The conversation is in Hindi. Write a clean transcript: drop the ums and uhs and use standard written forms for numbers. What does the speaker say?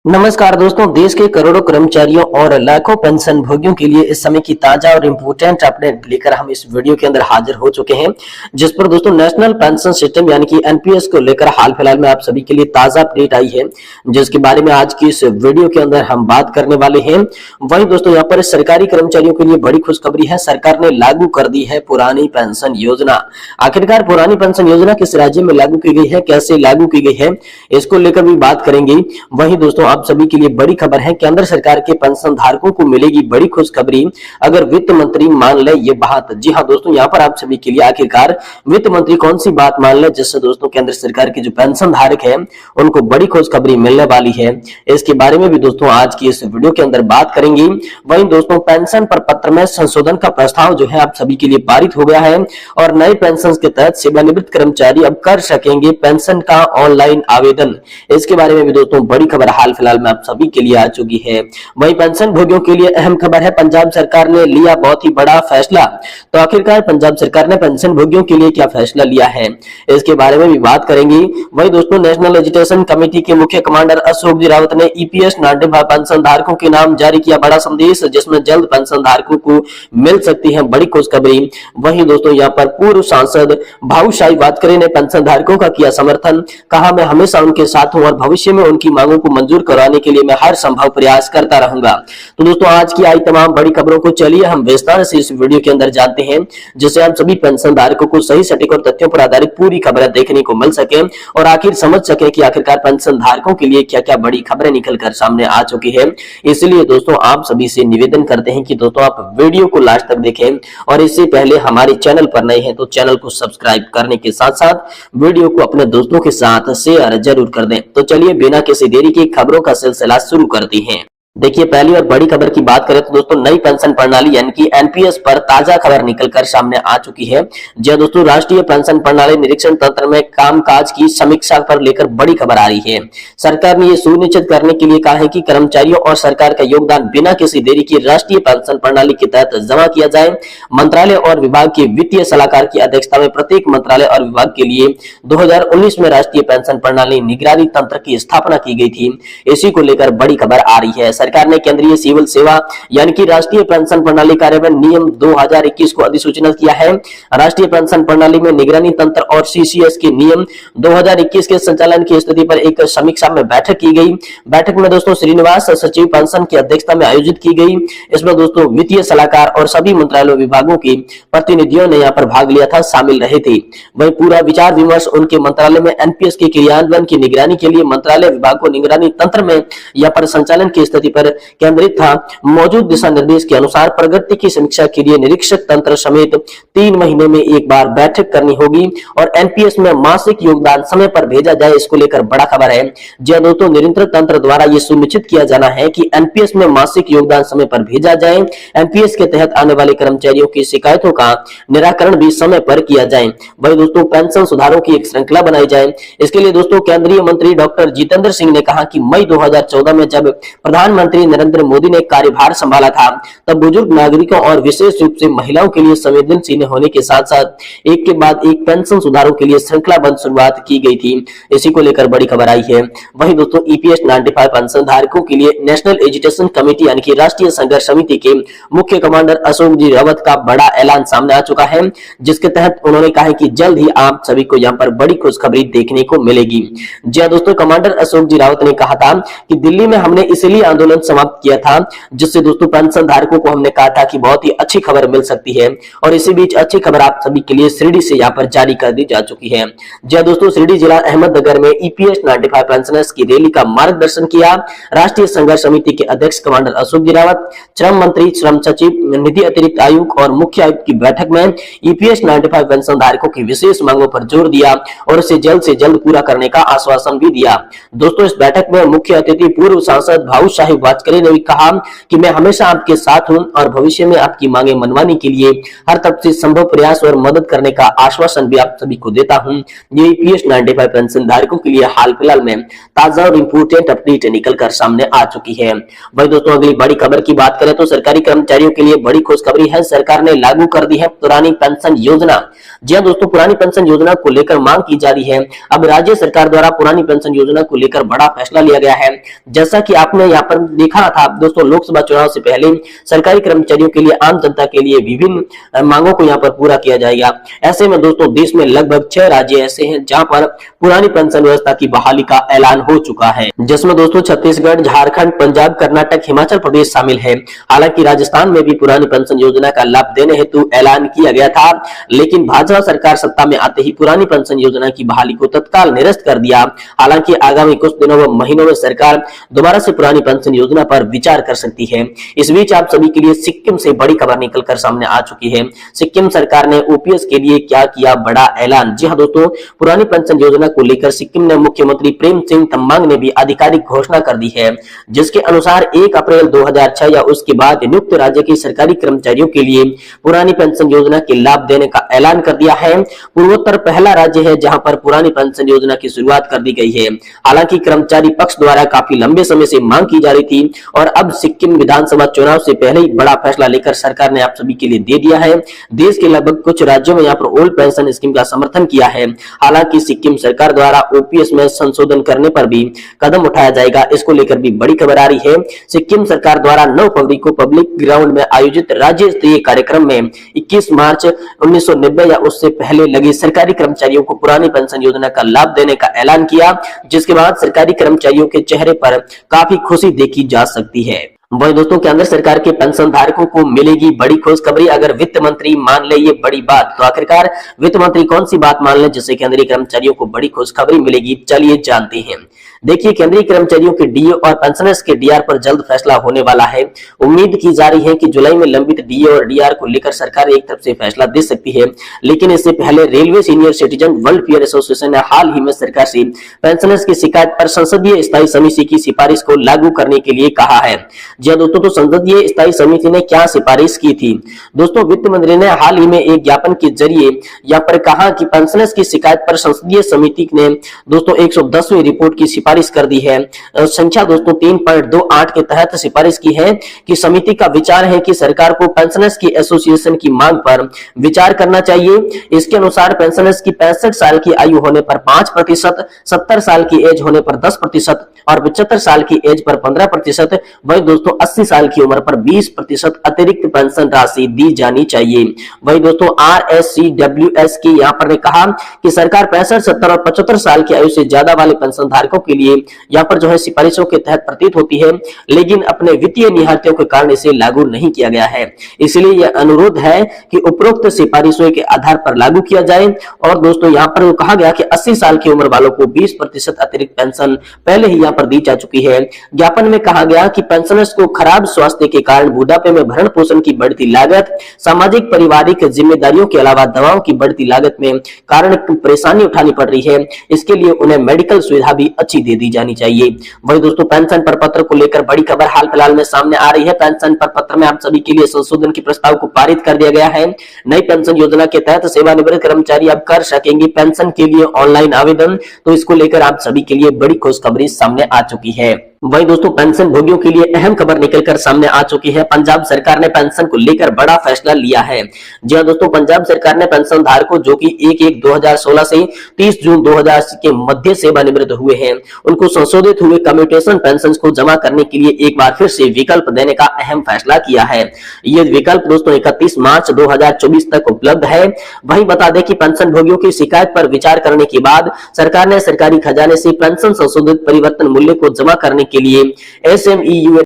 नमस्कार दोस्तों, देश के करोड़ों कर्मचारियों और लाखों पेंशन भोगियों के लिए इस समय की ताजा और इम्पोर्टेंट अपडेट लेकर हम इस वीडियो के अंदर हाजिर हो चुके हैं, जिस पर दोस्तों नेशनल पेंशन सिस्टम यानी कि एनपीएस को लेकर हाल फिलहाल में आप सभी के लिए ताजा अपडेट आई है, जिसके बारे में आज की इस वीडियो के अंदर हम बात करने वाले हैं। वहीं दोस्तों यहाँ पर सरकारी कर्मचारियों के लिए बड़ी खुशखबरी है, सरकार ने लागू कर दी है पुरानी पेंशन योजना। आखिरकार पुरानी पेंशन योजना किस राज्य में लागू की गई है, कैसे लागू की गई है, इसको लेकर भी बात करेंगे। वहीं दोस्तों आप सभी के लिए बड़ी खबर है, केंद्र सरकार के पेंशन धारकों को मिलेगी बड़ी खुशखबरी अगर वित्त मंत्री मान ले ये बात। जी हां दोस्तों, यहाँ पर आप सभी के लिए आखिरकार वित्त मंत्री कौन सी बात मान ले जिससे दोस्तों केंद्र सरकार के जो पेंशन धारक है उनको बड़ी खुशखबरी मिलने वाली है, इसके बारे में भी दोस्तों आज की इस वीडियो के अंदर बात करेंगे। वहीं दोस्तों पेंशन पर पत्र में संशोधन का प्रस्ताव जो है आप सभी के लिए पारित हो गया है और नए पेंशन के तहत सेवानिवृत्त कर्मचारी अब कर सकेंगे पेंशन का ऑनलाइन आवेदन। इसके बारे में भी दोस्तों बड़ी खबर हाल फिलहाल में आप सभी के लिए आ चुकी है। वहीं पेंशन भोगियों के लिए अहम खबर है, पंजाब सरकार ने लिया बहुत ही बड़ा फैसला। तो आखिरकार पंजाब सरकार ने पेंशन भोगियों के लिए क्या फैसला लिया है, इसके बारे में भी बात करेंगे। वहीं दोस्तों नेशनल एजुकेशन कमेटी के मुख्य कमांडर अशोक जी रावत ने ईपीएस 95 पेंशन धारकों के नाम जारी किया बड़ा संदेश, जिसमें जल्द पेंशन धारकों को मिल सकती है बड़ी खुशखबरी। वहीं दोस्तों यहाँ पर पूर्व सांसद भाऊशाही वातकरे ने पेंशन धारकों का किया समर्थन, कहा मैं हमेशा उनके साथ हूं और भविष्य में उनकी मांगों को मंजूर कराने के लिए मैं हर संभव प्रयास करता रहूंगा। तो दोस्तों आज की आई तमाम बड़ी खबरों को चलिए हम विस्तार से इस वीडियो के अंदर जानते हैं, जिससे आप सभी पेंशन धारकों को सही सटीक और तथ्यों पर आधारित पूरी खबरें देखने को मिल सके और आखिर समझ सके कि आखिरकार पेंशन धारकों के लिए क्या क्या बड़ी खबरें निकल कर सामने आ चुकी है। इसलिए दोस्तों आप सभी से निवेदन करते हैं कि दोस्तों आप वीडियो को लास्ट तक देखें और इससे पहले हमारे चैनल पर नए हैं तो चैनल को सब्सक्राइब करने के साथ साथ वीडियो को अपने दोस्तों के साथ शेयर जरूर कर दें। तो चलिए बिना किसी देरी के खबरों का सिलसिला शुरू करते हैं। देखिए पहली और बड़ी खबर की बात करें तो दोस्तों नई पेंशन प्रणाली यानी कि एनपीएस पर ताजा खबर निकलकर सामने आ चुकी है। जी दोस्तों, राष्ट्रीय पेंशन प्रणाली निरीक्षण तंत्र में कामकाज की समीक्षा पर लेकर बड़ी खबर आ रही है। सरकार ने यह सुनिश्चित करने के लिए कहा है कि कर्मचारियों और सरकार का योगदान बिना किसी देरी की राष्ट्रीय पेंशन प्रणाली के तहत जमा किया जाए। मंत्रालय और विभाग के वित्तीय सलाहकार की अध्यक्षता में प्रत्येक मंत्रालय और विभाग के लिए 2019 में राष्ट्रीय पेंशन प्रणाली निगरानी तंत्र की स्थापना की गई थी। इसी को लेकर बड़ी खबर आ रही है। सरकार ने केंद्रीय सिविल सेवा यानी कि राष्ट्रीय पेंशन प्रणाली कार्यान्वयन नियम 2021 को अधिसूचना किया है। राष्ट्रीय पेंशन प्रणाली में निगरानी तंत्र और सीसीएस के नियम 2021 के संचालन की स्थिति पर एक समीक्षा में बैठक की गई। बैठक में दोस्तों श्रीनिवास सचिव पेंशन की अध्यक्षता में आयोजित की गई। इसमें दोस्तों वित्तीय सलाहकार और सभी मंत्रालयों विभागों के प्रतिनिधियों ने यहाँ पर भाग लिया था, शामिल रहे थे। वही पूरा विचार विमर्श उनके मंत्रालय में एनपीएस के क्रियान्वयन की निगरानी के लिए मंत्रालय विभाग को निगरानी तंत्र में यहाँ पर संचालन की स्थिति पर केंद्रित था। मौजूद दिशा निर्देश के अनुसार प्रगति की समीक्षा के लिए निरीक्षक तंत्र समेत 3 महीने में एक बार बैठक करनी होगी और एनपीएस में मासिक योगदान समय पर भेजा जाए। इसको लेकर बड़ा खबर है। जी दोस्तों, निरंतर तंत्र द्वारा यह सुनिश्चित किया जाना है कि एनपीएस में मासिक योगदान समय पर भेजा जाए। एनपीएस के तहत आने वाले कर्मचारियों की शिकायतों का निराकरण भी समय पर किया जाए। वही दोस्तों पेंशन सुधारों की एक श्रृंखला बनाई जाए। इसके लिए दोस्तों केंद्रीय मंत्री डॉक्टर जितेंद्र सिंह ने कहा कि मई 2014 में जब प्रधानमंत्री नरेंद्र मोदी ने कार्यभार संभाला था तब बुजुर्ग नागरिकों और विशेष रूप से महिलाओं के लिए संवेदनशील होने के साथ साथ एक के बाद एक पेंशन सुधारों के लिए श्रृंखलाबद्ध शुरुआत की गई थी। इसी को लेकर बड़ी खबर आई है। वहीं दोस्तों ईपीएस 95 पेंशन धारकों के लिए नेशनल एजुकेशन कमेटी यानी कि राष्ट्रीय संघर्ष समिति के मुख्य कमांडर अशोक जी रावत का बड़ा ऐलान सामने आ चुका है, जिसके तहत उन्होंने कहा है कि जल्द ही आप सभी को यहाँ पर बड़ी खुशखबरी देखने को मिलेगी। जी दोस्तों, कमांडर अशोक जी रावत ने कहा था कि दिल्ली में हमने इसलिए आंदोलन समाप्त किया था जिससे दोस्तों पेंशन धारकों को हमने कहा था कि बहुत ही अच्छी खबर मिल सकती है और इसी बीच अच्छी खबर आप सभी के लिए शिरडी से यहाँ पर जारी कर दी जा चुकी है। जी दोस्तों, शिरडी जिला अहमदनगर में ईपीएस 95 पेंशनर्स की रैली का मार्गदर्शन किया। राष्ट्रीय संघर्ष समिति के अध्यक्ष कमांडर अशोक जी रावत, श्रम मंत्री, श्रम सचिव, निधि अतिरिक्त आयुक्त और मुख्य आयुक्त की बैठक में ईपीएस 95 पेंशन धारकों की विशेष मांगों पर जोर दिया और इसे जल्द से जल्द पूरा करने का आश्वासन भी दिया। दोस्तों इस बैठक में मुख्य अतिथि पूर्व सांसद भाऊशाही वाजपेयी ने भी कहा कि मैं हमेशा आपके साथ हूं और भविष्य में आपकी मांगे मनवाने के लिए हर तरफ से संभव प्रयास और मदद करने का आश्वासन भी आप सभी को देता हूं। ये ईपीएस 95 पेंशन धारकों के लिए हाल फिलहाल में ताजा और इंपोर्टेंट अपडेट निकलकर सामने आ चुकी है। वही दोस्तों अगली बड़ी खबर की बात करें तो सरकारी कर्मचारियों के लिए बड़ी खुशखबरी है। सरकार ने लागू कर दी है पुरानी पेंशन योजना। जी हां दोस्तों, पुरानी पेंशन योजना को लेकर मांग की जा रही है। अब राज्य सरकार द्वारा पुरानी पेंशन योजना को लेकर बड़ा फैसला लिया गया है। जैसा कि आपने यहाँ पर देखा था दोस्तों, लोकसभा चुनाव से पहले सरकारी कर्मचारियों के लिए, आम जनता के लिए विभिन्न मांगों को यहाँ पर पूरा किया जाएगा। ऐसे में दोस्तों देश में लगभग 6 राज्य ऐसे हैं जहां पर पुरानी पेंशन व्यवस्था की बहाली का ऐलान हो चुका है, जिसमें दोस्तों छत्तीसगढ़, झारखंड, पंजाब, कर्नाटक, हिमाचल प्रदेश शामिल है। हालांकि राजस्थान में भी पुरानी पेंशन योजना का लाभ देने हेतु ऐलान किया गया था, लेकिन भाजपा सरकार सत्ता में आते ही पुरानी पेंशन योजना की बहाली को तत्काल निरस्त कर दिया। हालांकि आगामी कुछ दिनों व महीनों में सरकार दोबारा से पुरानी पेंशन योजना पर विचार कर सकती है। इस बीच आप सभी के लिए सिक्किम से बड़ी खबर निकलकर सामने आ चुकी है। सिक्किम सरकार ने ओपीएस के लिए क्या किया बड़ा ऐलान। जी हां दोस्तों, पुरानी पेंशन योजना को लेकर सिक्किम में मुख्यमंत्री प्रेम सिंह तमांग ने भी आधिकारिक घोषणा कर दी है, जिसके अनुसार 1 अप्रैल 2006 या उसके बाद नियुक्त राज्य के सरकारी कर्मचारियों के लिए पुरानी पेंशन योजना के लाभ देने का ऐलान कर दिया है। पूर्वोत्तर पहला राज्य है जहां पर पुरानी पेंशन योजना की शुरुआत कर दी गई है। हालांकि कर्मचारी पक्ष द्वारा काफी लंबे समय से मांग की जा रही थी और अब सिक्किम विधानसभा चुनाव से पहले ही बड़ा फैसला लेकर सरकार ने आप सभी के लिए दे दिया है। देश के लगभग कुछ राज्यों में यहाँ पर ओल्ड पेंशन स्कीम का समर्थन किया है। हालांकि सिक्किम सरकार द्वारा ओपीएस में संशोधन करने पर भी कदम उठाया जाएगा, इसको लेकर भी बड़ी खबर आ रही है। सिक्किम सरकार द्वारा 9 फरवरी को पब्लिक ग्राउंड में आयोजित राज्य स्तरीय कार्यक्रम में 21 मार्च 1990 या उससे पहले लगे सरकारी कर्मचारियों को पुरानी पेंशन योजना का लाभ देने का ऐलान किया, जिसके बाद सरकारी कर्मचारियों के चेहरे पर काफी खुशी देखी जा सकती है। वही दोस्तों केंद्र सरकार के पेंशन धारकों को मिलेगी बड़ी खुशखबरी। अगर वित्त मंत्री मान ले ये बड़ी बात, तो आखिरकार वित्त मंत्री कौन सी बात मान ले जिससे केंद्रीय कर्मचारियों को बड़ी खुशखबरी मिलेगी, चलिए जानते हैं। देखिए, केंद्रीय कर्मचारियों के डीए और पेंशनर्स के डीआर पर जल्द फैसला होने वाला है। उम्मीद की जा रही है कि जुलाई में लंबित डीए और डीआर को लेकर सरकार एक तरफ से फैसला दे सकती है, लेकिन इससे पहले railway senior citizen welfare association ने हाल ही में सरकार से पेंशनर्स की शिकायत पर संसदीय स्थायी समिति की सिफारिश को लागू करने के लिए कहा है। जी हां दोस्तों, तो संसदीय स्थायी समिति ने क्या सिफारिश की थी दोस्तों? वित्त मंत्री ने हाल ही में एक ज्ञापन के जरिए यहाँ पर कहा कि पेंशनर्स की शिकायत पर संसदीय समिति ने दोस्तों 110वीं रिपोर्ट की सिफारिश कर दी है। संख्या दोस्तों 3.28 के तहत सिफारिश की है कि समिति का विचार है कि सरकार को पेंशनर्स की एसोसिएशन की मांग पर विचार करना चाहिए। इसके अनुसार पेंशनर्स की 65 साल की आयु होने पर 5%, 70 साल की एज होने पर 10% और 75 साल की एज पर 15%, वही दोस्तों 80 साल की उम्र पर 20% अतिरिक्त पेंशन राशि दी जानी चाहिए। वही दोस्तों RSCWS की यहाँ पर ने कहा कि सरकार 65, 70 और 75 साल की आयु से ज्यादा वाले पेंशन धारकों के लिए यहाँ पर जो है सिफारिशों के तहत प्रतीत होती है, लेकिन अपने वित्तीय निहारतियों के कारण इसे लागू नहीं किया गया है। इसलिए यह अनुरोध है कि उपरोक्त सिफारिशों के आधार पर लागू किया जाए। और दोस्तों यहाँ पर कहा गया कि 80 साल की उम्र वालों को 20% अतिरिक्त पेंशन पहले ही यहाँ पर दी जा चुकी है। ज्ञापन में कहा गया कि पेंशनर्स को खराब स्वास्थ्य के कारण बुढ़ापे में भरण पोषण की बढ़ती लागत, सामाजिक पारिवारिक जिम्मेदारियों के अलावा दवाओं की बढ़ती लागत में कारण परेशानी उठानी पड़ रही है। इसके लिए उन्हें मेडिकल सुविधा भी अच्छी दे दी जानी चाहिए। वही दोस्तों पेंशन प्रपत्र को लेकर बड़ी खबर हाल फिलहाल में सामने आ रही है। पेंशन प्रपत्र में आप सभी के लिए संशोधन के प्रस्ताव को पारित कर दिया गया है। नई पेंशन योजना के तहत सेवानिवृत्त कर्मचारी अब कर सकेंगे पेंशन के लिए ऑनलाइन आवेदन, तो इसको लेकर आप सभी के लिए बड़ी खुशखबरी सामने आ चुकी है। वही दोस्तों पेंशन भोगियों के लिए अहम खबर निकलकर सामने आ चुकी है। पंजाब सरकार ने पेंशन को लेकर बड़ा फैसला लिया है। जी हां दोस्तों, पंजाब सरकार ने पेंशन धारकों जो कि 1/1/2016 से 30 जून 2080 के मध्य सेवानिवृत्त हुए हैं, उनको संशोधित हुए कम्यूटेशन पेंशन को जमा करने के लिए एक बार फिर से विकल्प देने का अहम फैसला किया है। ये विकल्प दोस्तों 31 मार्च 2024 तक उपलब्ध है। वहीं बता दें कि पेंशन भोगियों की शिकायत पर विचार करने के बाद सरकार ने सरकारी खजाने से पेंशन संशोधित परिवर्तन मूल्य को जमा करने के लिए SMEU